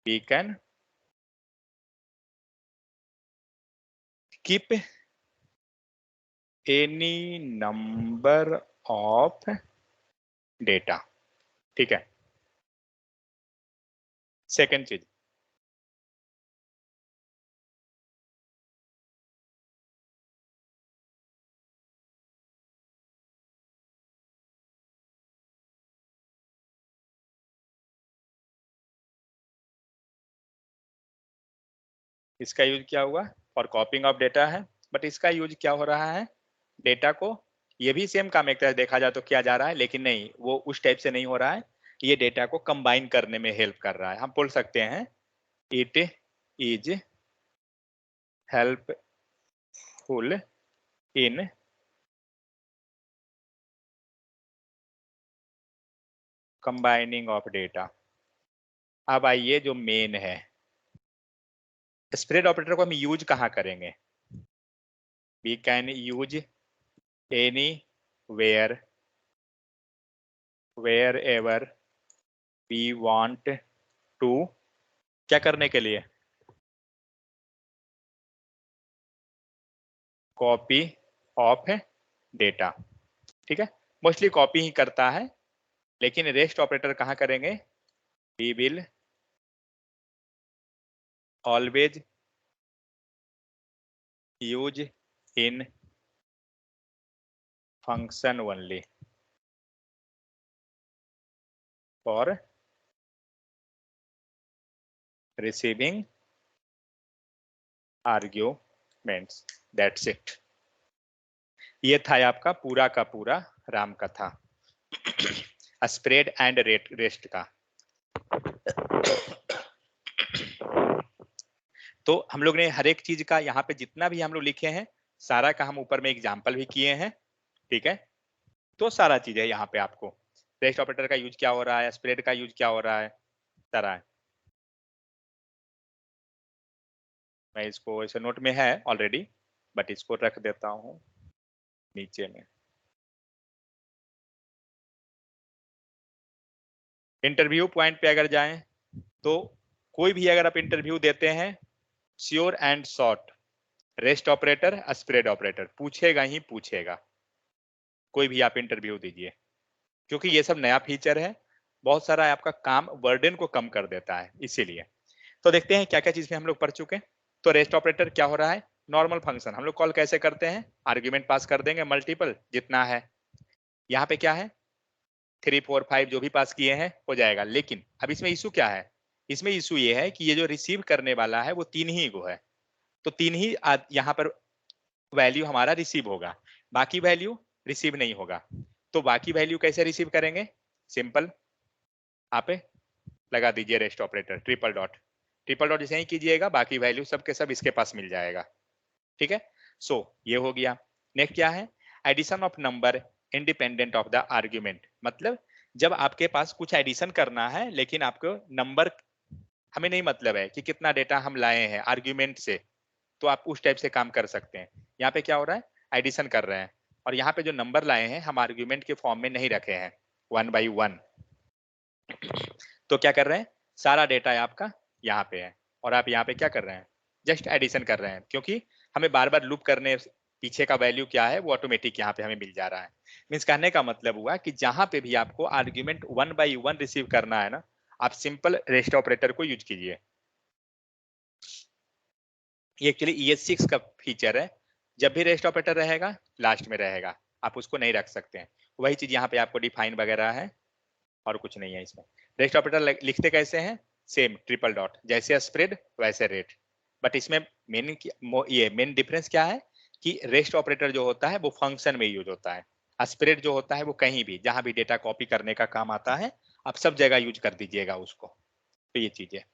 we can keep any number of data, ठीक है। सेकेंड चीज, इसका यूज क्या हुआ, फॉर कॉपिंग ऑफ डेटा है, बट इसका यूज क्या हो रहा है, डेटा को, ये भी सेम काम एक तरह देखा जाए तो किया जा रहा है, लेकिन नहीं, वो उस टाइप से नहीं हो रहा है, ये डेटा को कंबाइन करने में हेल्प कर रहा है। हम बोल सकते हैं it is helpful in combining of data. अब आइए जो मेन है, स्प्रेड ऑपरेटर को हम यूज कहाँ करेंगे, we can use any wherever we want to, क्या करने के लिए, कॉपी ऑफ डेटा, ठीक है। मोस्टली कॉपी ही करता है, लेकिन रेस्ट ऑपरेटर कहाँ करेंगे, we will always use in function only for receiving arguments, that's it. ये था आपका पूरा का पूरा राम कथा, स्प्रेड एंड रेस्ट का। तो हम लोग ने हर एक चीज का यहाँ पे जितना भी हम लोग लिखे हैं, सारा का हम ऊपर में एग्जाम्पल भी किए हैं, ठीक है। तो सारा चीज है यहाँ पे, आपको रेस्ट ऑपरेटर का यूज क्या हो रहा है, स्प्रेड का यूज क्या हो रहा है, सारा है। मैं इसको ऐसे नोट में है ऑलरेडी, बट इसको रख देता हूँ नीचे में। इंटरव्यू पॉइंट पे अगर जाएं, तो कोई भी अगर आप इंटरव्यू देते हैं, sure and short, rest operator spread operator पूछेगा ही पूछेगा, कोई भी आप इंटरव्यू दीजिए, क्योंकि ये सब नया फीचर है, बहुत सारा आपका काम बर्डन को कम कर देता है, इसीलिए। तो देखते हैं क्या क्या चीज में हम लोग पढ़ चुके हैं। तो रेस्ट ऑपरेटर क्या हो रहा है, नॉर्मल फंक्शन हम लोग कॉल कैसे करते हैं, आर्ग्यूमेंट पास कर देंगे, मल्टीपल जितना है, यहाँ पे क्या है 3 4 5 जो भी पास किए हैं हो जाएगा। लेकिन अब इसमें इशू क्या है, इसमें इशू ये है कि ये जो रिसीव करने वाला है वो 3 ही गो है, तो 3 ही यहाँ पर वैल्यू हमारा रिसीव होगा, बाकी वैल्यू रिसीव नहीं होगा। तो बाकी वैल्यू कैसे रिसीव करेंगे? सिंपल, आप लगा दीजिए रेस्ट ऑपरेटर, ट्रिपल डॉट जैसे ही कीजिएगा बाकी वैल्यू सब के सब इसके पास मिल जाएगा। ठीक है, सो ये हो गया। नेक्स्ट क्या है? Addition of number independent of the argument. मतलब जब आपके पास कुछ एडिशन करना है लेकिन आपको नंबर, हमें नहीं मतलब है कि कितना डेटा हम लाए हैं आर्ग्यूमेंट से, तो आप उस टाइप से काम कर सकते हैं। यहाँ पे क्या हो रहा है? एडिशन कर रहे हैं और यहाँ पे जो नंबर लाए हैं हम आर्ग्यूमेंट के फॉर्म में नहीं रखे हैं 1 by 1। तो क्या कर रहे हैं? सारा डेटा आपका यहाँ पे है और आप यहाँ पे क्या कर रहे हैं? जस्ट एडिशन कर रहे हैं, क्योंकि हमें बार बार लूप करने पीछे का वैल्यू क्या है वो ऑटोमेटिक यहाँ पे हमें मिल जा रहा है। मीन्स कहने का मतलब हुआ कि जहां पे भी आपको आर्ग्यूमेंट 1 by 1 रिसीव करना है ना, आप सिंपल रेस्ट ऑपरेटर को यूज कीजिए। ये एक्चुअली ES6 का फीचर है। जब भी रेस्ट ऑपरेटर रहेगा लास्ट में रहेगा, आप उसको नहीं रख सकते हैं। वही चीज यहाँ पे आपको डिफाइन वगैरह है और कुछ नहीं है इसमें। रेस्ट ऑपरेटर लिखते कैसे हैं? सेम ट्रिपल डॉट, जैसे स्प्रेड वैसे रेट। बट इसमें मेन डिफरेंस क्या है कि रेस्ट ऑपरेटर जो होता है वो फंक्शन में यूज होता है, स्प्रेड जो होता है वो कहीं भी जहां भी डेटा कॉपी करने का काम आता है, आप सब जगह यूज कर दीजिएगा उसको। तो ये चीज है।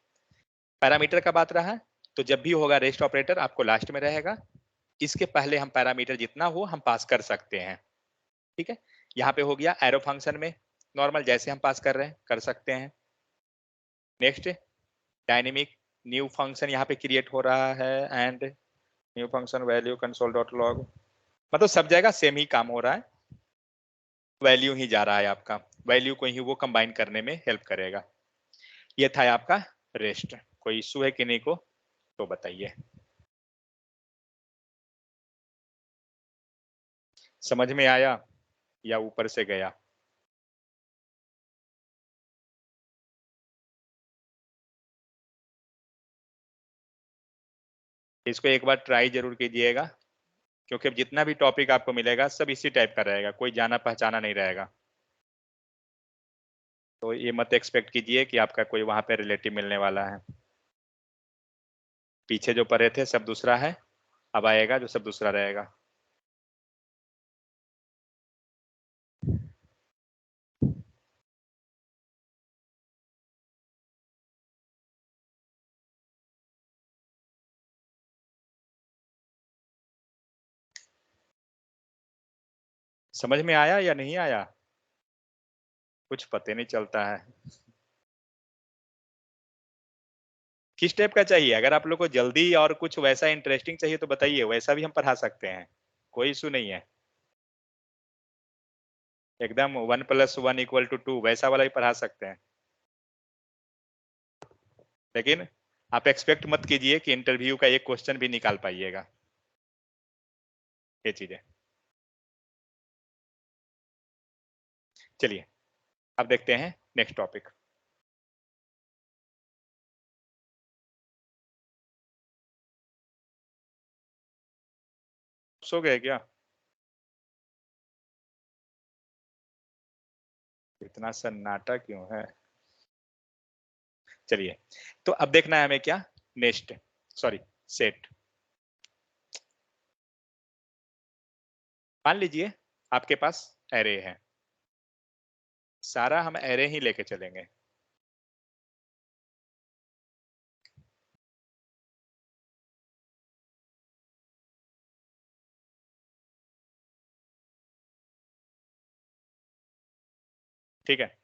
पैरामीटर का बात रहा, तो जब भी होगा रेस्ट ऑपरेटर आपको लास्ट में रहेगा। इसके पहले हम पैरामीटर जितना हो हम पास कर सकते हैं। ठीक है, यहाँ पे हो गया एरो फंक्शन में नॉर्मल जैसे हम पास कर रहे हैं कर सकते हैं। नेक्स्ट, डायनेमिक न्यू फंक्शन यहाँ पे क्रिएट हो रहा है and new function value console dot log, मतलब सब जगह सेम ही काम हो रहा है, वैल्यू ही जा रहा है आपका, वैल्यू को ही वो कंबाइन करने में हेल्प करेगा। ये था आपका रेस्ट। कोई इशू है कि नहीं को तो बताइए। समझ में आया या ऊपर से गया? इसको एक बार ट्राई जरूर कीजिएगा, क्योंकि अब जितना भी टॉपिक आपको मिलेगा सब इसी टाइप का रहेगा, कोई जाना पहचाना नहीं रहेगा। तो ये मत एक्सपेक्ट कीजिए कि आपका कोई वहां पे रिलेटिव मिलने वाला है। पीछे जो पढ़े थे सब दूसरा है, अब आएगा जो सब दूसरा रहेगा। समझ में आया या नहीं आया? कुछ पता नहीं चलता है। किस टाइप का चाहिए? अगर आप लोग को जल्दी और कुछ वैसा इंटरेस्टिंग चाहिए तो बताइए, वैसा भी हम पढ़ा सकते हैं, कोई इशू नहीं है। एकदम 1+1=2 वैसा वाला भी पढ़ा सकते हैं। लेकिन आप एक्सपेक्ट मत कीजिए कि इंटरव्यू का एक क्वेश्चन भी निकाल पाइएगा, ये चीजें। चलिए अब देखते हैं नेक्स्ट टॉपिक। सो गए क्या? इतना सन्नाटा क्यों है? चलिए, तो अब देखना है हमें क्या, नेक्स्ट, सॉरी, सेट। मान लीजिए आपके पास एरे है, सारा हम एरे ही लेके चलेंगे। ठीक है,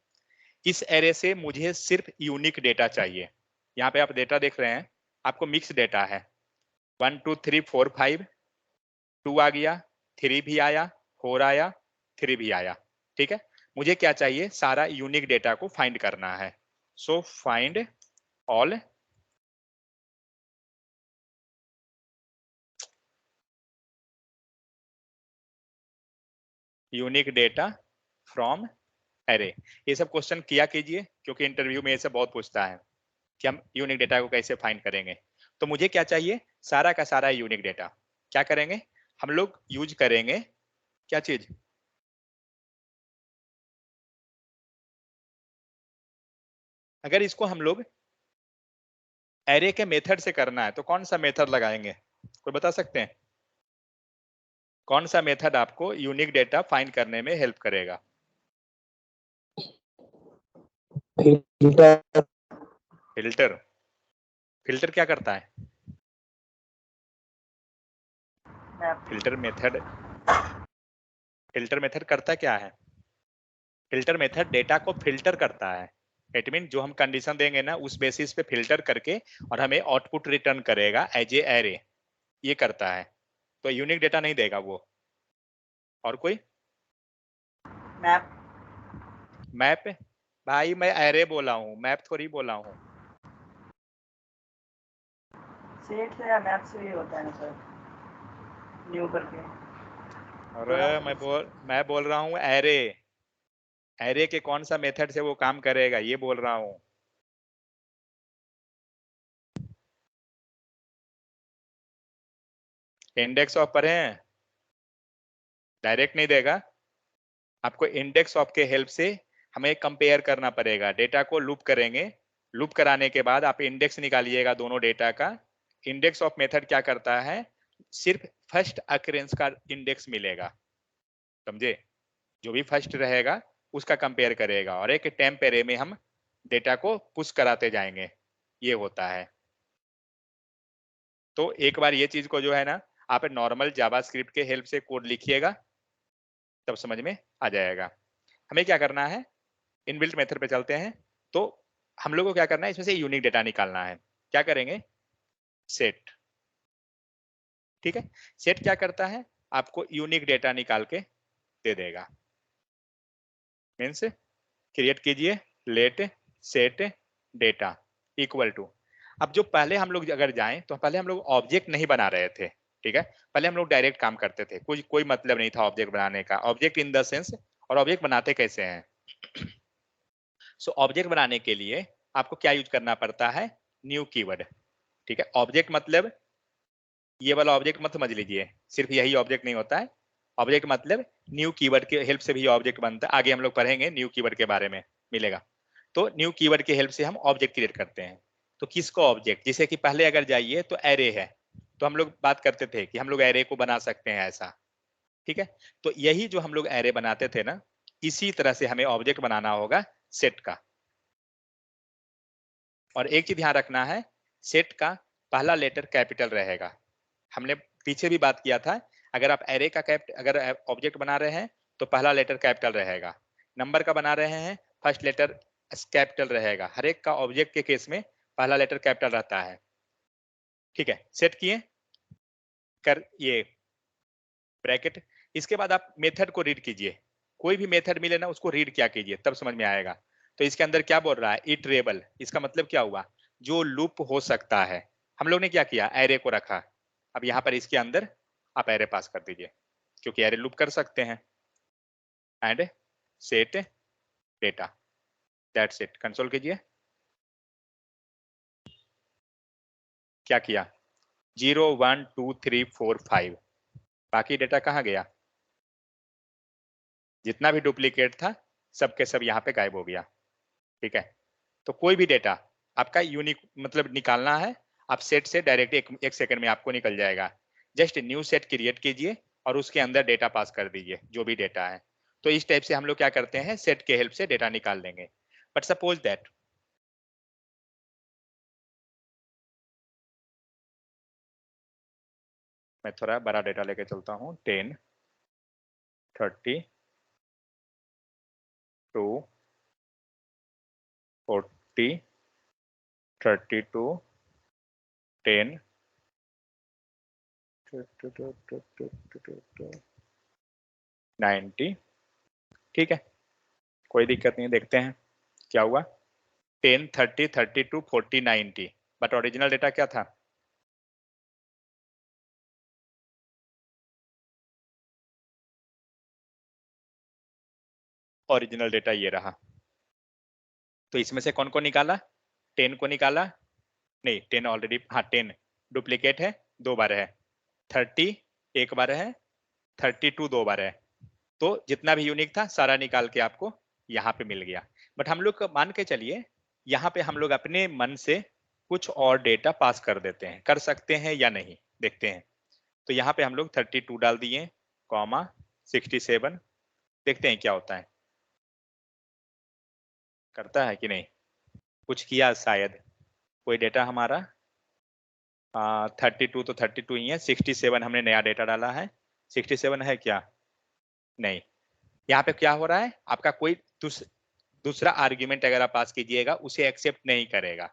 इस एरे से मुझे सिर्फ यूनिक डेटा चाहिए। यहाँ पे आप डेटा देख रहे हैं, आपको मिक्स डेटा है, 1 2 3 4 5, 2 आ गया, 3 भी आया, 4 आया, 3 भी आया। ठीक है, मुझे क्या चाहिए? सारा यूनिक डेटा को फाइंड करना है। So find all unique data from array. ये सब क्वेश्चन किया कीजिए, क्योंकि इंटरव्यू में ये सब बहुत पूछता है कि हम यूनिक डेटा को कैसे फाइंड करेंगे। तो मुझे क्या चाहिए? सारा का सारा यूनिक डेटा। क्या करेंगे हम लोग? यूज करेंगे क्या चीज? अगर इसको हम लोग एरे के मेथड से करना है तो कौन सा मेथड लगाएंगे? कोई बता सकते हैं कौन सा मेथड आपको यूनिक डेटा फाइंड करने में हेल्प करेगा? फिल्टर। फिल्टर। फिल्टर क्या करता है? फिल्टर मेथड करता क्या है? फिल्टर मेथड डेटा को फिल्टर करता है। इट मीन जो हम कंडीशन देंगे ना उस बेसिस पे फिल्टर करके और हमें आउटपुट रिटर्न करेगा एज ए एरे। ये करता है, तो यूनिक डेटा नहीं देगा वो। और कोई? मैप। मैप? भाई मैं एरे बोला हूँ, मैप थोड़ी बोला हूँ। सेट से या मैप से ये होता है ना सर, न्यू करके। अरे मैं बोल रहा हूँ एरे। एरे के कौन सा मेथड से वो काम करेगा ये बोल रहा हूँ। इंडेक्स ऑफ पर है, डायरेक्ट नहीं देगा आपको। इंडेक्स ऑफ के हेल्प से हमें कंपेयर करना पड़ेगा, डेटा को लूप करेंगे। लूप कराने के बाद आप इंडेक्स निकालिएगा दोनों डेटा का। इंडेक्स ऑफ मेथड क्या करता है, सिर्फ फर्स्ट अकरेंस का इंडेक्स मिलेगा, समझे? जो भी फर्स्ट रहेगा उसका कंपेयर करेगा और एक टेम्प एरे में हम डेटा को पुश कराते जाएंगे। ये होता है। तो एक बार ये चीज को जो है ना आप नॉर्मल जावास्क्रिप्ट के हेल्प से कोड लिखिएगा, तब समझ में आ जाएगा। हमें क्या करना है, इनबिल्ट मेथड पे चलते हैं। तो हम लोग को क्या करना है, इसमें से यूनिक डेटा निकालना है। क्या करेंगे, सेट। ठीक है, सेट क्या करता है, आपको यूनिक डेटा निकाल के दे देगा। मीन्स क्रिएट कीजिए let set data equal to. अब जो पहले हम लोग अगर जाएं तो पहले हम लोग ऑब्जेक्ट नहीं बना रहे थे, ठीक है। पहले हम लोग डायरेक्ट काम करते थे, कोई मतलब नहीं था ऑब्जेक्ट बनाने का। ऑब्जेक्ट इन द सेंस, और ऑब्जेक्ट बनाते कैसे हैं? सो ऑब्जेक्ट बनाने के लिए आपको क्या यूज करना पड़ता है, न्यू कीवर्ड। ठीक है, ऑब्जेक्ट मतलब ये वाला ऑब्जेक्ट मत समझ लीजिए, सिर्फ यही ऑब्जेक्ट नहीं होता है। ऑब्जेक्ट मतलब न्यू कीवर्ड के हेल्प से भी ऑब्जेक्ट बनता है। आगे हम लोग पढ़ेंगे न्यू कीवर्ड के बारे में, मिलेगा। तो न्यू कीवर्ड के हेल्प से हम ऑब्जेक्ट क्रिएट करते हैं। तो किसको ऑब्जेक्ट, जैसे कि पहले अगर जाइए तो एरे है, तो हम लोग बात करते थे कि हम लोग एरे को बना सकते हैं ऐसा। ठीक है, तो यही जो हम लोग एरे बनाते थे ना, इसी तरह से हमें ऑब्जेक्ट बनाना होगा सेट का। और एक चीज ध्यान रखना है, सेट का पहला लेटर कैपिटल रहेगा। हमने पीछे भी बात किया था, अगर आप एरे का अगर ऑब्जेक्ट बना रहे हैं तो पहला लेटर कैपिटल रहेगा। नंबर का बना रहे हैं फर्स्ट लेटर कैपिटल रहेगा। हर एक का ऑब्जेक्ट के केस में पहला लेटर कैपिटल रहता है। ठीक है, सेट किए कर ये ब्रैकेट। इसके बाद आप मेथड को रीड कीजिए, कोई भी मेथड मिले ना उसको रीड क्या कीजिए, तब समझ में आएगा। तो इसके अंदर क्या बोल रहा है, इटरेबल। इसका मतलब क्या हुआ, जो लूप हो सकता है। हम लोग ने क्या किया, एरे को रखा। अब यहाँ पर इसके अंदर आप एरे पास कर दीजिए, क्योंकि एरे लूप कर सकते हैं। And set data, that's it. Console कीजिए, क्या किया, 0 1 2 3 4 5। बाकी डेटा कहाँ गया, जितना भी डुप्लीकेट था सब के सब यहाँ पे गायब हो गया। ठीक है, तो कोई भी डेटा आपका यूनिक मतलब निकालना है, आप सेट से डायरेक्ट एक सेकंड में आपको निकल जाएगा। जस्ट न्यू सेट क्रिएट कीजिए और उसके अंदर डेटा पास कर दीजिए, जो भी डेटा है। तो इस टाइप से हम लोग क्या करते हैं, सेट के हेल्प से डेटा निकाल देंगे। बट सपोज दैट मैं थोड़ा बड़ा डेटा लेके चलता हूँ, 10 30 2 40 32 10 90। ठीक है, कोई दिक्कत नहीं, देखते हैं क्या हुआ। 10 30 32 40 90, बट ओरिजिनल डेटा क्या था, ओरिजिनल डेटा ये रहा। तो इसमें से कौन को निकाला, 10 को निकाला, नहीं 10 ऑलरेडी, हाँ 10 डुप्लीकेट है, 2 बार है। 30 एक बार है, 32 2 बार है। तो जितना भी यूनिक था सारा निकाल के आपको यहाँ पे मिल गया। बट हम लोग मान के चलिए यहाँ पे हम लोग अपने मन से कुछ और डेटा पास कर देते हैं, कर सकते हैं या नहीं, देखते हैं। तो यहाँ पे हम लोग 32 डाल दिए, कॉमा 67, देखते हैं क्या होता है, करता है कि नहीं, कुछ किया शायद, कोई डेटा हमारा 32 तो 32 ही है, 67 हमने नया डेटा डाला है, 67 है क्या, नहीं। यहाँ पे क्या हो रहा है, आपका कोई दूसरा आर्ग्यूमेंट अगर आप पास कीजिएगा उसे एक्सेप्ट नहीं करेगा,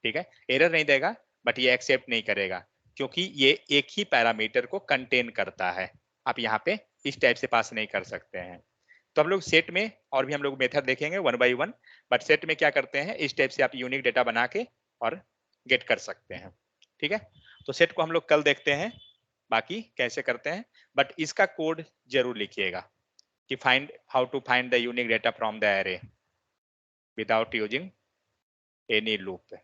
ठीक है, एरर नहीं देगा बट ये एक्सेप्ट नहीं करेगा, क्योंकि ये एक ही पैरामीटर को कंटेन करता है। आप यहाँ पे इस टाइप से पास नहीं कर सकते हैं। तो हम लोग सेट में और भी हम लोग मेथड देखेंगे 1 बाई 1, बट सेट में क्या करते हैं, इस टाइप से आप यूनिक डेटा बना के और गेट कर सकते हैं, ठीक है। तो सेट को हम लोग कल देखते हैं बाकी कैसे करते हैं, बट इसका कोड जरूर लिखिएगा कि find how to find the unique data from the array without using any loop.